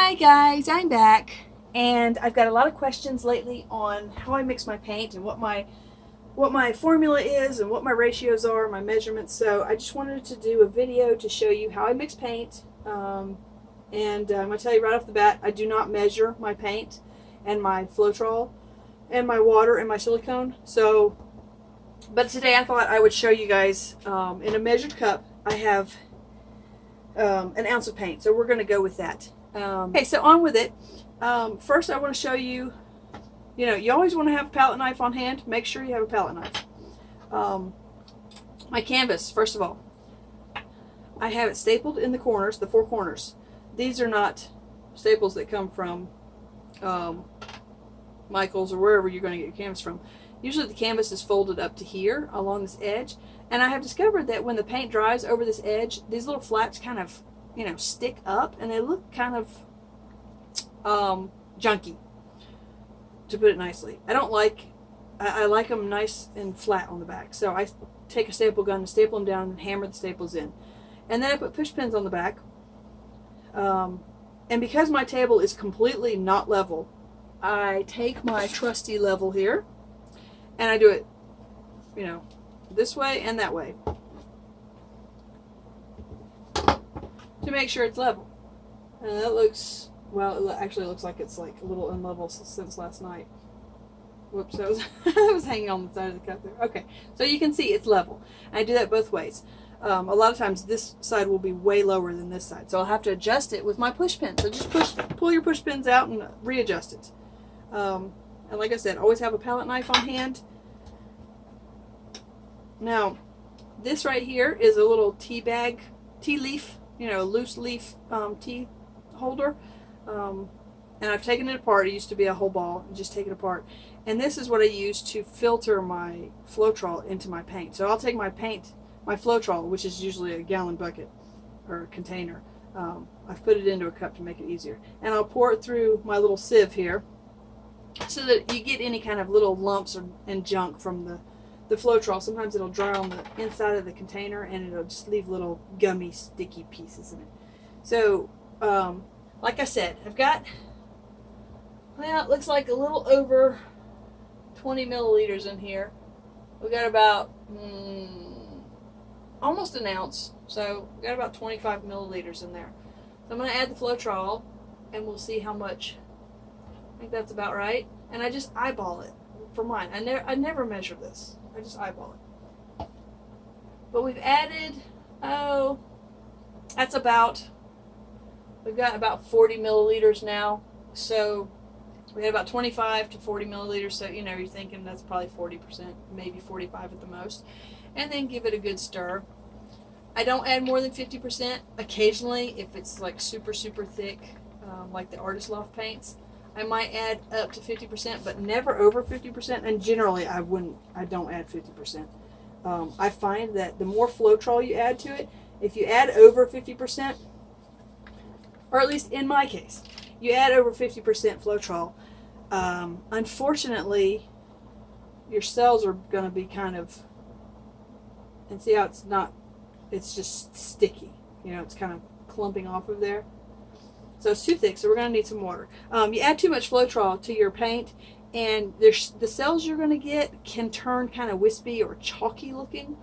Hi guys, I'm back, and I've got a lot of questions lately on how I mix my paint and what my formula is and what my ratios are, my measurements. So I just wanted to do a video to show you how I mix paint. And I'm going to tell you right off the bat, I do not measure my paint and my floetrol and my water and my silicone. But today I thought I would show you guys in a measured cup. I have an ounce of paint, so we're going to go with that. Okay, so on with it. First I want to show you, you always want to have a palette knife on hand. Make sure you have a palette knife. My canvas, first of all, I have it stapled in the corners, the four corners. These are not staples that come from Michael's or wherever you're going to get your canvas from. Usually the canvas is folded up to here along this edge, and I have discovered that when the paint dries over this edge, these little flaps kind of stick up, and they look kind of junky, to put it nicely. I like them nice and flat on the back, so I take a staple gun and staple them down and hammer the staples in, and then I put push pins on the back. And because my table is completely not level, I take my trusty level here and I do it, this way and that way to make sure it's level. And that looks, well, it actually looks like it's like a little unlevel since last night. Whoops, that was hanging on the side of the cup there. Okay, so you can see it's level. And I do that both ways. A lot of times this side will be way lower than this side, so I'll have to adjust it with my push pin. So just pull your push pins out and readjust it. And like I said, always have a palette knife on hand. Now, this right here is a little tea leaf, loose leaf tea holder. And I've taken it apart. It used to be a whole ball. Just take it apart. And this is what I use to filter my floetrol into my paint. So I'll take my floetrol, which is usually a gallon bucket or a container. I've put it into a cup to make it easier. And I'll pour it through my little sieve here so that you get any kind of little lumps and junk from the floetrol. Sometimes it'll dry on the inside of the container and it'll just leave little gummy, sticky pieces in it. So, like I said, I've got, well, it looks like a little over 20 milliliters in here. We've got about almost an ounce, so we've got about 25 milliliters in there. So I'm going to add the floetrol, and we'll see how much. I think that's about right. And I just eyeball it for mine. I never measure this. I just eyeball it. But we've added, that's about, we've got about 40 milliliters now. So we had about 25 to 40 milliliters. So, you're thinking that's probably 40%, maybe 45 at the most. And then give it a good stir. I don't add more than 50%. Occasionally, if it's like super, super thick, like the Artist Loft paints, I might add up to 50%, but never over 50%. And generally, I don't add 50%. I find that the more floetrol you add to it, if you add over 50%, or at least in my case, you add over 50% floetrol, unfortunately, your cells are going to be kind of, and see how it's just sticky. It's kind of clumping off of there. So it's too thick, so we're going to need some water. You add too much floetrol to your paint, and the cells you're going to get can turn kind of wispy or chalky looking.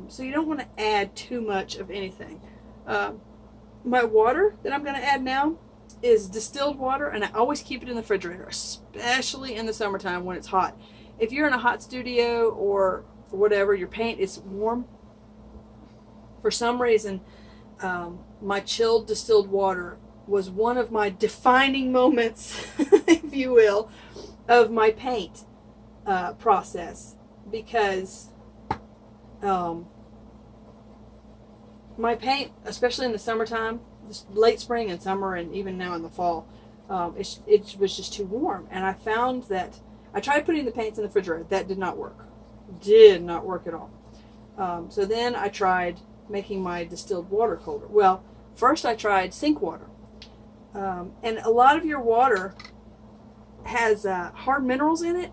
So you don't want to add too much of anything. My water that I'm going to add now is distilled water, and I always keep it in the refrigerator, especially in the summertime when it's hot. If you're in a hot studio or whatever, your paint is warm, for some reason, my chilled distilled water was one of my defining moments, if you will, of my paint process, because my paint, especially in the summertime, late spring and summer, and even now in the fall, it was just too warm. And I found that I tried putting the paints in the refrigerator. That did not work. Did not work at all. So then I tried making my distilled water colder. Well, first I tried sink water. And a lot of your water has hard minerals in it,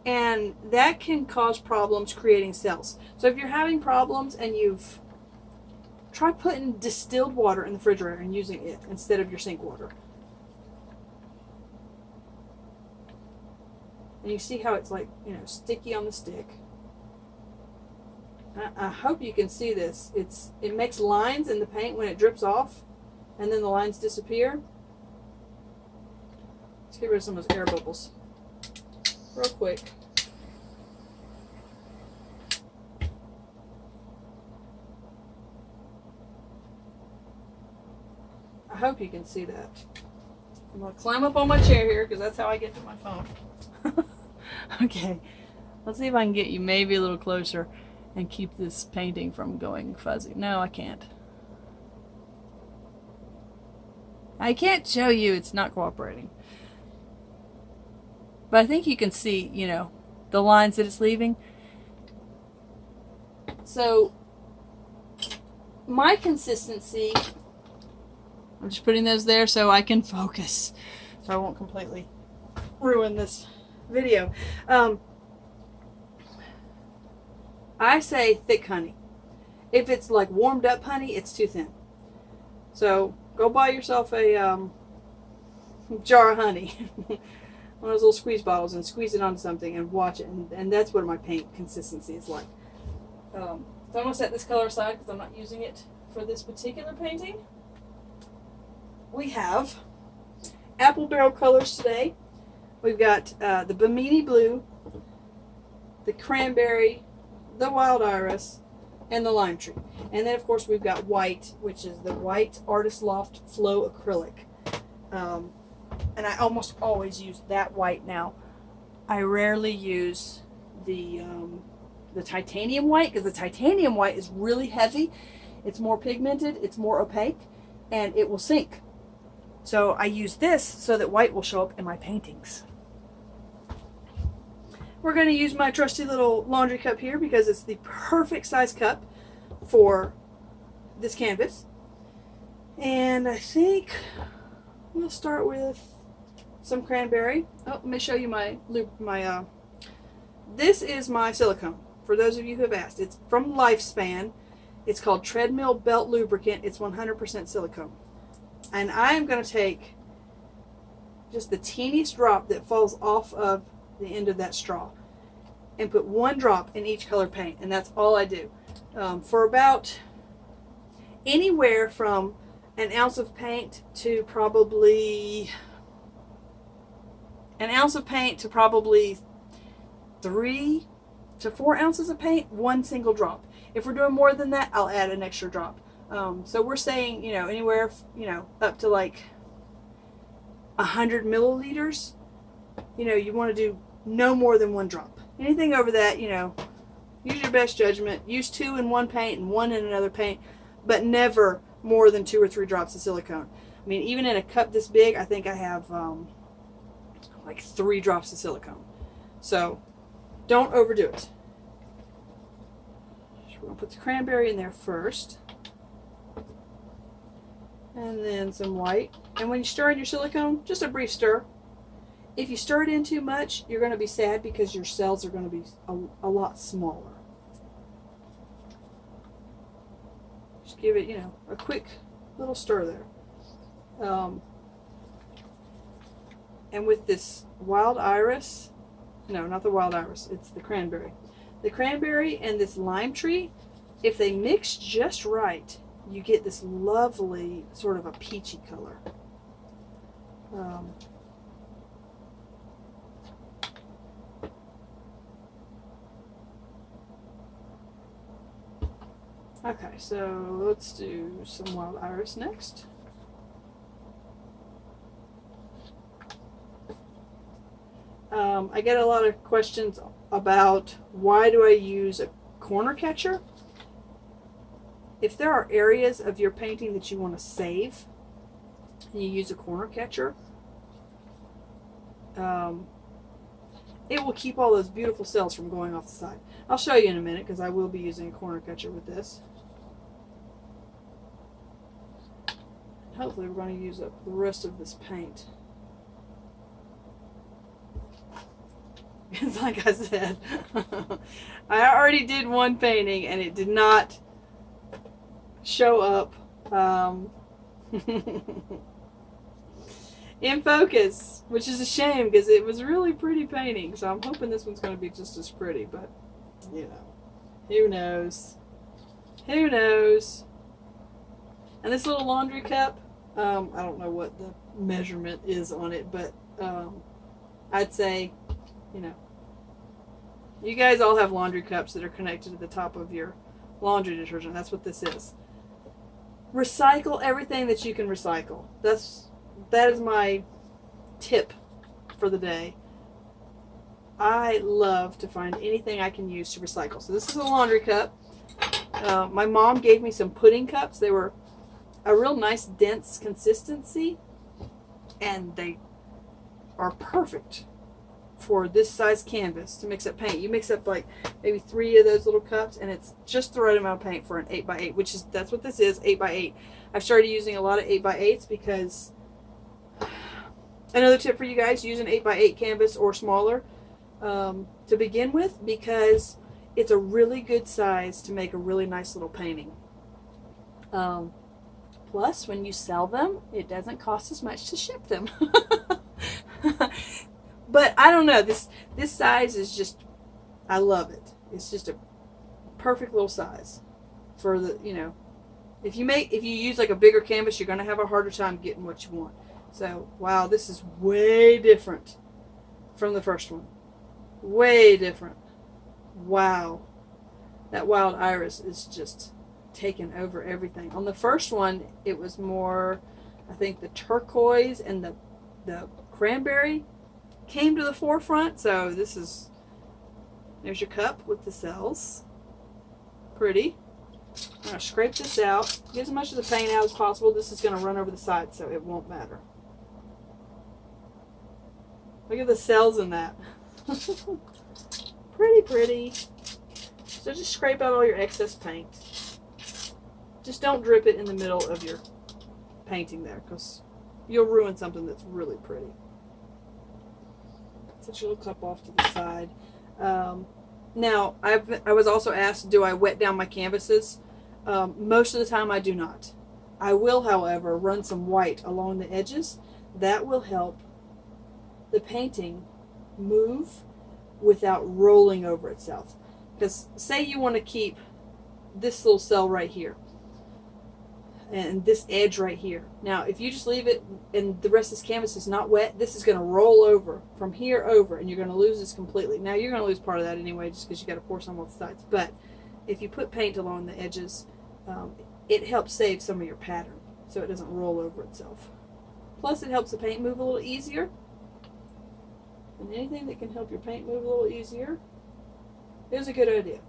and that can cause problems creating cells. So if you're having problems and you've try putting distilled water in the refrigerator and using it instead of your sink water. And you see how it's like, you know, sticky on the stick. I hope you can see this. It makes lines in the paint when it drips off, and then the lines disappear. Let's get rid of some of those air bubbles real quick. I hope you can see that. I'm going to climb up on my chair here because that's how I get to my phone. Okay, let's see if I can get you maybe a little closer and keep this painting from going fuzzy. No, I can't. I can't show you, it's not cooperating. But I think you can see, you know, the lines that it's leaving. So, my consistency, I'm just putting those there so I can focus. So I won't completely ruin this video. I say thick honey. If it's like warmed up honey, it's too thin. So go buy yourself a jar of honey, one of those little squeeze bottles, and squeeze it onto something and watch it. And that's what my paint consistency is like. So I'm going to set this color aside because I'm not using it for this particular painting. We have apple barrel colors today. We've got the Bimini blue, the cranberry, the wild iris, and the lime tree. And then of course we've got white, which is the white Artist Loft Flow Acrylic. And I almost always use that white now. I rarely use the titanium white because the titanium white is really heavy. It's more pigmented, it's more opaque, and it will sink. So I use this so that white will show up in my paintings. We're going to use my trusty little laundry cup here because it's the perfect size cup for this canvas. And I think we'll start with some cranberry. Oh, let me show you this is my silicone. For those of you who have asked, it's from Lifespan. It's called Treadmill Belt Lubricant. It's 100% silicone. And I am going to take just the teeniest drop that falls off of the end of that straw and put one drop in each color paint, and that's all I do for about anywhere from an ounce of paint to probably 3 to 4 ounces of paint, one single drop. If we're doing more than that, I'll add an extra drop. So we're saying, you know, anywhere, you know, up to like 100 milliliters. You know, you want to do no more than one drop. Anything over that, you know, use your best judgment. Use 2 in one paint and 1 in another paint, but never more than 2 or 3 drops of silicone. I mean, even in a cup this big, I think I have like 3 drops of silicone. So don't overdo it. So we're going to put the cranberry in there first. And then some white. And when you stir in your silicone, just a brief stir. If you stir it in too much, you're going to be sad because your cells are going to be a lot smaller. Just give it, you know, a quick little stir there. And with this wild iris, no, not the wild iris, it's the cranberry. The cranberry and this lime tree, if they mix just right, you get this lovely sort of a peachy color. Okay, so let's do some wild iris next. I get a lot of questions about why do I use a corner catcher. If there are areas of your painting that you want to save and you use a corner catcher, it will keep all those beautiful cells from going off the side. I'll show you in a minute because I will be using a corner catcher with this. Hopefully we're going to use up the rest of this paint. It's like I said, I already did one painting and it did not show up. in focus, which is a shame because it was really pretty painting. So I'm hoping this one's going to be just as pretty, but you know, who knows? Who knows? And this little laundry cup, I don't know what the measurement is on it, but I'd say, you know, you guys all have laundry cups that are connected to the top of your laundry detergent. That's what this is. Recycle everything that you can recycle. That is my tip for the day. I love to find anything I can use to recycle. So this is a laundry cup. My mom gave me some pudding cups. They were a real nice dense consistency, and they are perfect for this size canvas to mix up paint. You mix up like maybe 3 of those little cups, and it's just the right amount of paint for an 8x8, which is, that's what this is, 8x8. I've started using a lot of 8x8s because, another tip for you guys, use an 8x8 canvas or smaller to begin with, because it's a really good size to make a really nice little painting. Plus, when you sell them, it doesn't cost as much to ship them. But I don't know, this size is just, I love it. It's just a perfect little size for the, you know, if you use like a bigger canvas, you're going to have a harder time getting what you want. So, wow, this is way different from the first one. Way different. Wow. That wild iris is just taken over everything. On the first one, it was more, I think the turquoise and the cranberry came to the forefront. So there's your cup with the cells. Pretty. I'm going to scrape this out. Get as much of the paint out as possible. This is going to run over the side, so it won't matter. Look at the cells in that. Pretty, pretty. So just scrape out all your excess paint. Just don't drip it in the middle of your painting there, because you'll ruin something that's really pretty. Set your little cup off to the side. Now, I was also asked, do I wet down my canvases? Most of the time I do not. I will, however, run some white along the edges. That will help the painting move without rolling over itself. Because say you want to keep this little cell right here and this edge right here. Now, if you just leave it and the rest of this canvas is not wet, this is going to roll over from here over, and you're going to lose this completely. Now, you're going to lose part of that anyway, just because you got to pour some off the sides. But if you put paint along the edges, it helps save some of your pattern, so it doesn't roll over itself. Plus, it helps the paint move a little easier. And anything that can help your paint move a little easier is a good idea.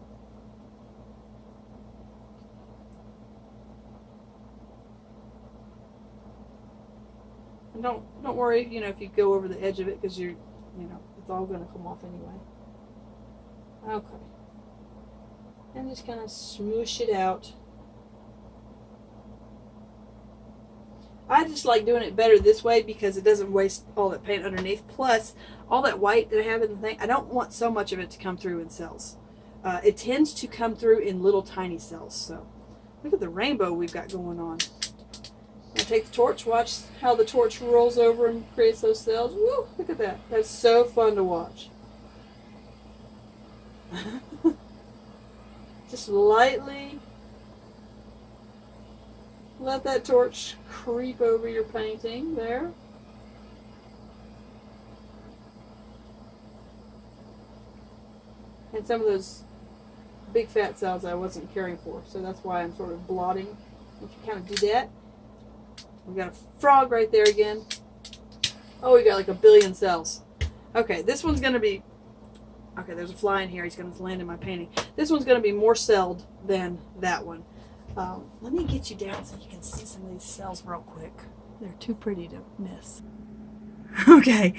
And don't worry, you know, if you go over the edge of it, because you know, it's all going to come off anyway. Okay. And just kind of smoosh it out. I just like doing it better this way because it doesn't waste all that paint underneath. Plus, all that white that I have in the thing, I don't want so much of it to come through in cells. It tends to come through in little tiny cells. So, look at the rainbow we've got going on. I'll take the torch, watch how the torch rolls over and creates those cells. Woo, look at that. That's so fun to watch. Just lightly let that torch creep over your painting there. And some of those big fat cells I wasn't caring for, so that's why I'm sort of blotting. If you kind of do that, we got a frog right there again. Oh, we got like a billion cells. Okay, this one's going to be, okay, there's a fly in here. He's going to land in my painting. This one's going to be more celled than that one. Let me get you down so you can see some of these cells real quick. They're too pretty to miss. Okay,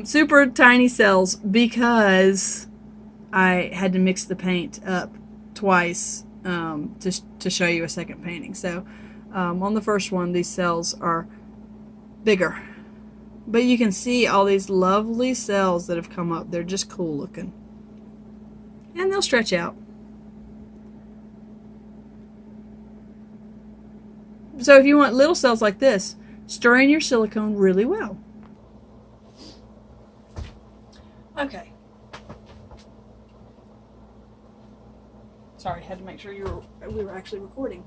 super tiny cells because I had to mix the paint up twice to show you a second painting. So on the first one, these cells are bigger. But you can see all these lovely cells that have come up. They're just cool looking. And they'll stretch out. So if you want little cells like this, stir in your silicone really well. Okay. Sorry, had to make sure we were actually recording.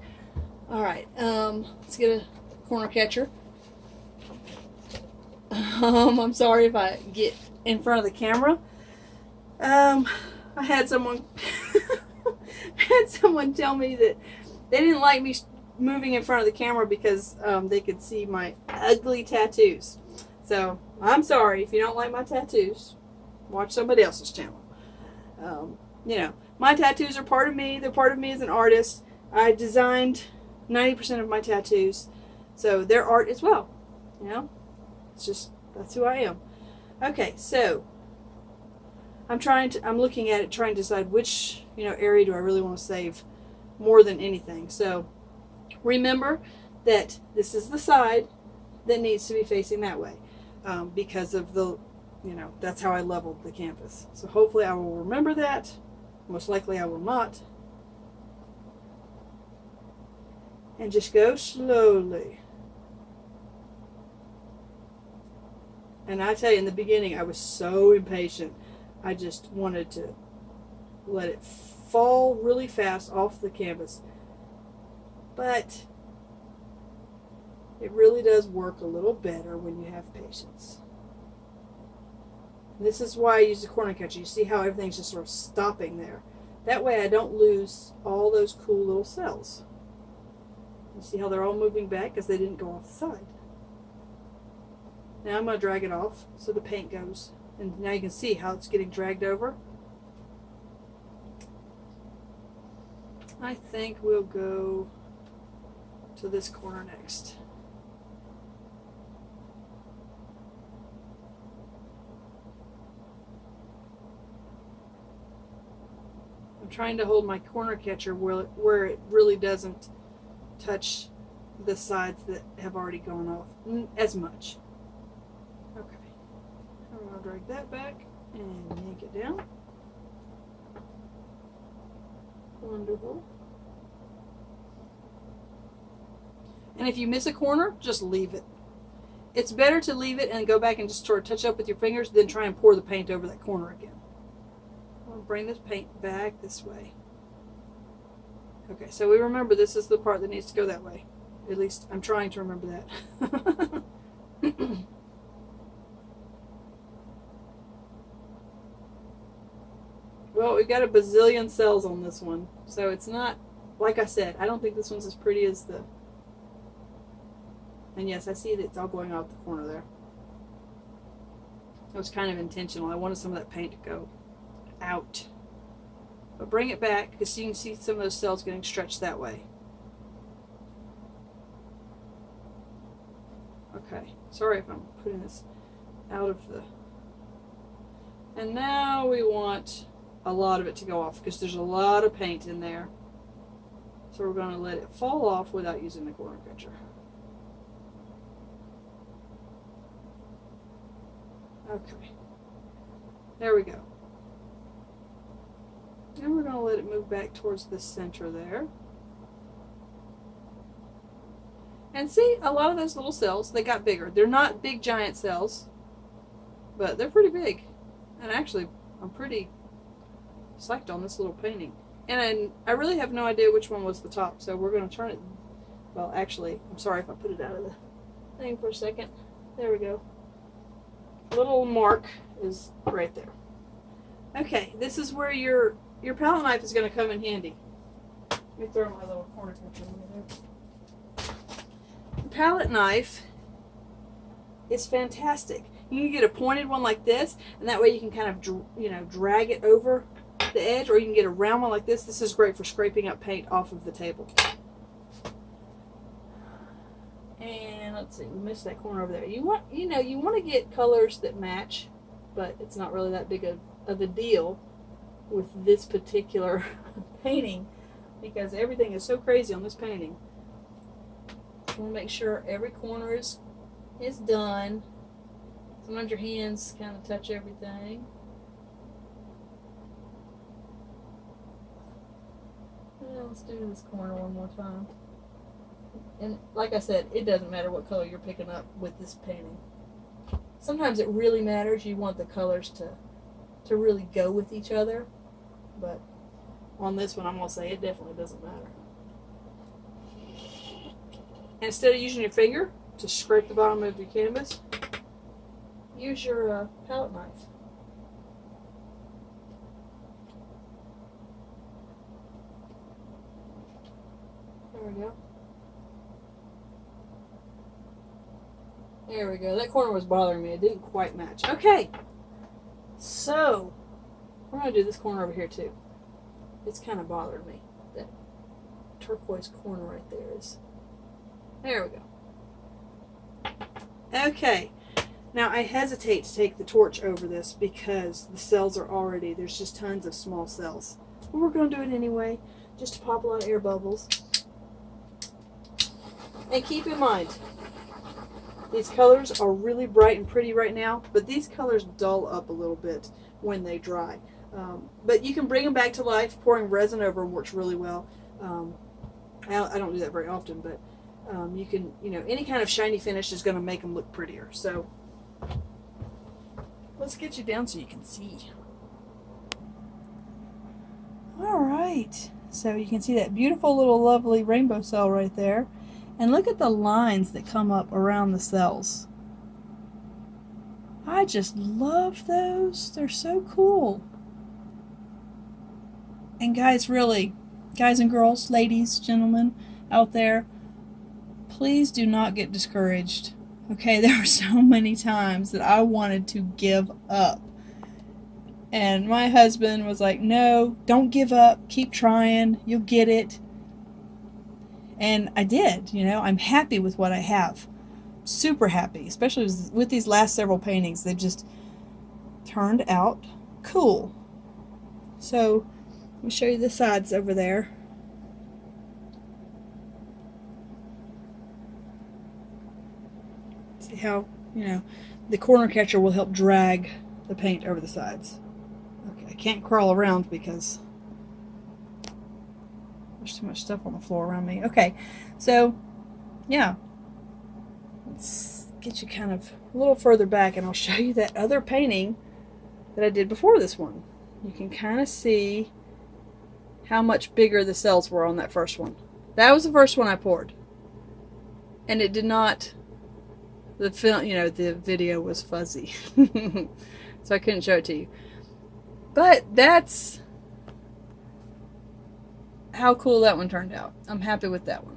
All right, let's get a corner catcher. I'm sorry if I get in front of the camera. I had someone tell me that they didn't like me moving in front of the camera because they could see my ugly tattoos. So I'm sorry if you don't like my tattoos. Watch somebody else's channel. You know, my tattoos are part of me. They're part of me as an artist. I designed 90% of my tattoos, so they're art as well. You know, it's just, that's who I am. Okay, so I'm looking at it, trying to decide which, area do I really want to save more than anything. So remember that this is the side that needs to be facing that way, because of the, that's how I leveled the canvas. So hopefully I will remember that. Most likely I will not. And just go slowly. And I tell you, in the beginning, I was so impatient. I just wanted to let it fall really fast off the canvas. But it really does work a little better when you have patience. This is why I use the corner catcher. You see how everything's just sort of stopping there. That way I don't lose all those cool little cells. You see how they're all moving back because they didn't go off the side. Now I'm going to drag it off so the paint goes. And now you can see how it's getting dragged over. I think we'll go to this corner next. I'm trying to hold my corner catcher where it really doesn't touch the sides that have already gone off as much. Okay, I'm going to drag that back and yank it down. Wonderful. And if you miss a corner, just leave it. It's better to leave it and go back and just sort of touch up with your fingers than try and pour the paint over that corner again. I'll bring this paint back this way. Okay, so we remember this is the part that needs to go that way. At least I'm trying to remember that. Well, we've got a bazillion cells on this one, so it's not, like I said, I don't think this one's as pretty as the, and yes, I see that it's all going out the corner there. That was kind of intentional. I wanted some of that paint to go out. But bring it back because you can see some of those cells getting stretched that way. Okay, sorry if I'm putting this out of the, and now we want a lot of it to go off because there's a lot of paint in there. So we're going to let it fall off without using the corner catcher. Okay, there we go. And we're going to let it move back towards the center there. And see, a lot of those little cells, they got bigger. They're not big giant cells, but they're pretty big. And actually, I'm pretty psyched on this little painting. And I really have no idea which one was the top, so we're going to turn it. Well, actually, I'm sorry if I put it out of the thing for a second. There we go. Little mark is right there. Okay, this is where your palette knife is going to come in handy. Let me throw my little corner catcher in there. The palette knife is fantastic. You can get a pointed one like this, and that way you can kind of, drag it over the edge, or you can get a round one like this. This is great for scraping up paint off of the table. And let's see, we missed that corner over there. You want to get colors that match, but it's not really that big of a deal with this particular painting because everything is so crazy on this painting. You want to make sure every corner is done. Sometimes your hands kind of touch everything. Let's do this corner one more time. And like I said, it doesn't matter what color you're picking up with this painting. Sometimes it really matters. You want the colors to really go with each other. But on this one, I'm going to say it definitely doesn't matter. And instead of using your finger to scrape the bottom of your canvas, use your palette knife. There we go. There we go. That corner was bothering me. It didn't quite match. Okay. So, we're going to do this corner over here too. It's kind of bothered me. That turquoise corner right there is. There we go. Okay. Now, I hesitate to take the torch over this because the cells are already, there's just tons of small cells. But we're going to do it anyway, just to pop a lot of air bubbles. And keep in mind, these colors are really bright and pretty right now, but these colors dull up a little bit when they dry. But you can bring them back to life. Pouring resin over them works really well. I don't do that very often, but you can, any kind of shiny finish is going to make them look prettier. So let's get you down so you can see. All right. So you can see that beautiful little lovely rainbow cell right there. And look at the lines that come up around the cells. I just love those. They're so cool. And guys, really, guys and girls, ladies, gentlemen out there, please do not get discouraged. Okay, there were so many times that I wanted to give up. And my husband was like, no, don't give up. Keep trying. You'll get it. And I did, I'm happy with what I have. Super happy, especially with these last several paintings. They just turned out cool. So, let me show you the sides over there. See how, the corner catcher will help drag the paint over the sides. Okay, I can't crawl around because there's too much stuff on the floor around me. Okay, so, yeah. Let's get you kind of a little further back and I'll show you that other painting that I did before this one. You can kind of see how much bigger the cells were on that first one. That was the first one I poured. And it did not, the film, the video was fuzzy. So I couldn't show it to you. But that's how cool that one turned out. I'm happy with that one.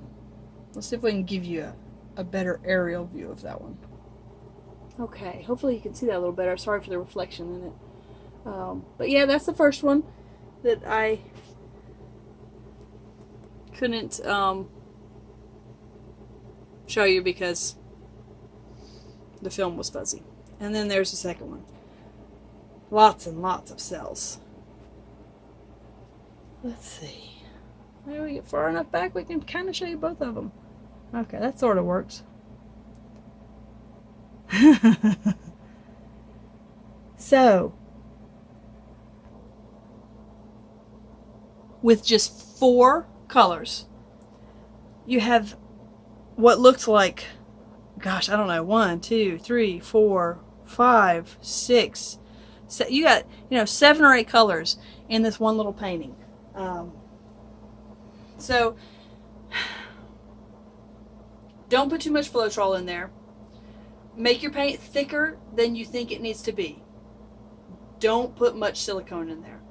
Let's see if we can give you a better aerial view of that one. Okay, hopefully you can see that a little better. Sorry for the reflection in it. But yeah, that's the first one that I couldn't show you because the film was fuzzy. And then there's the second one. Lots and lots of cells. Let's see. Maybe we get far enough back we can kind of show you both of them. Okay, that sort of works. So, with just 4 colors, you have what looks like, gosh, I don't know, 1, 2, 3, 4, 5, 6. So you got, 7 or 8 colors in this one little painting. So, don't put too much floetrol in there. Make your paint thicker than you think it needs to be. Don't put much silicone in there.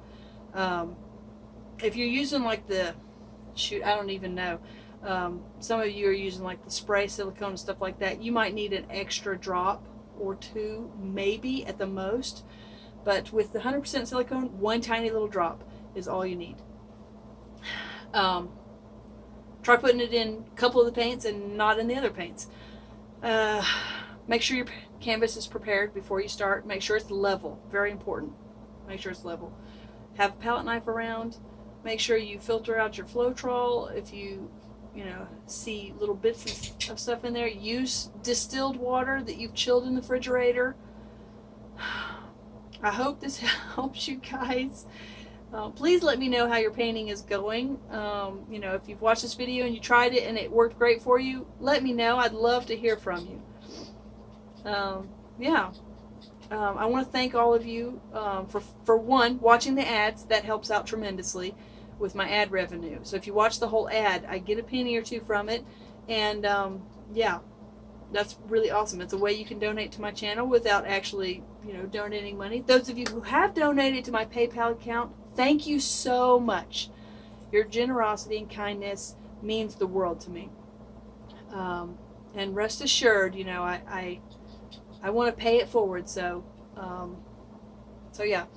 If you're using like the, I don't even know. Some of you are using like the spray silicone and stuff like that. You might need an extra drop or 2, maybe at the most. But with the 100% silicone, 1 tiny little drop is all you need. Try putting it in a couple of the paints and not in the other paints. Make sure your canvas is prepared before you start. Make sure it's level. Very important. Make sure it's level. Have a palette knife around. Make sure you filter out your floetrol. If you see little bits of stuff in there, use distilled water that you've chilled in the refrigerator. I hope this helps you guys. Please let me know how your painting is going. You know, if you've watched this video and you tried it and it worked great for you, let me know. I'd love to hear from you. Yeah. I want to thank all of you for one, watching the ads. That helps out tremendously with my ad revenue. So if you watch the whole ad, I get a penny or two from it. And yeah, that's really awesome. It's a way you can donate to my channel without actually, you know, donating money. Those of you who have donated to my PayPal account, thank you so much. Your generosity and kindness means the world to me. And rest assured, you know, I want to pay it forward. So, yeah.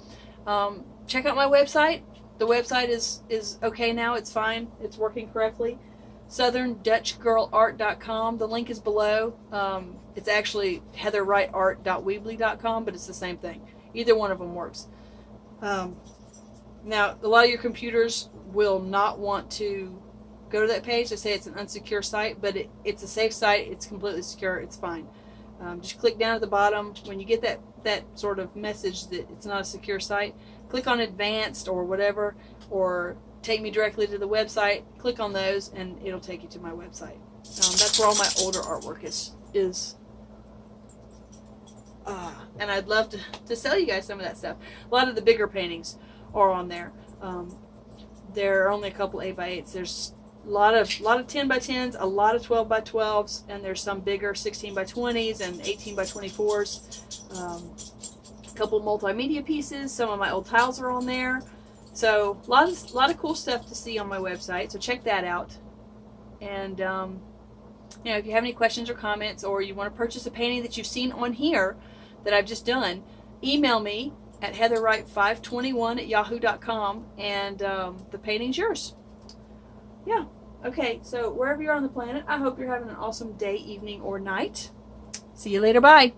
Check out my website. The website is okay now. It's fine. It's working correctly. SouthernDutchGirlArt.com. The link is below. It's actually HeatherWrightArt.weebly.com, but it's the same thing. Either one of them works. Now, a lot of your computers will not want to go to that page. They say it's an unsecure site, but it's a safe site. It's completely secure. It's fine. Just click down at the bottom. When you get that sort of message that it's not a secure site, click on advanced or whatever, or take me directly to the website. Click on those and it'll take you to my website. That's where all my older artwork is. And I'd love to sell you guys some of that stuff. A lot of the bigger paintings are on there. There are only a couple 8x8s. There's a lot of 10x10s, a lot of 12x12s, and there's some bigger 16x20s and 18x24s. A couple multimedia pieces. Some of my old tiles are on there. So a lot of cool stuff to see on my website. So check that out. And you know, if you have any questions or comments, or you want to purchase a painting that you've seen on here that I've just done, email me at heatherwright521@yahoo.com, and the painting's yours. Yeah. Okay. So wherever you're on the planet, I hope you're having an awesome day, evening, or night. See you later. Bye.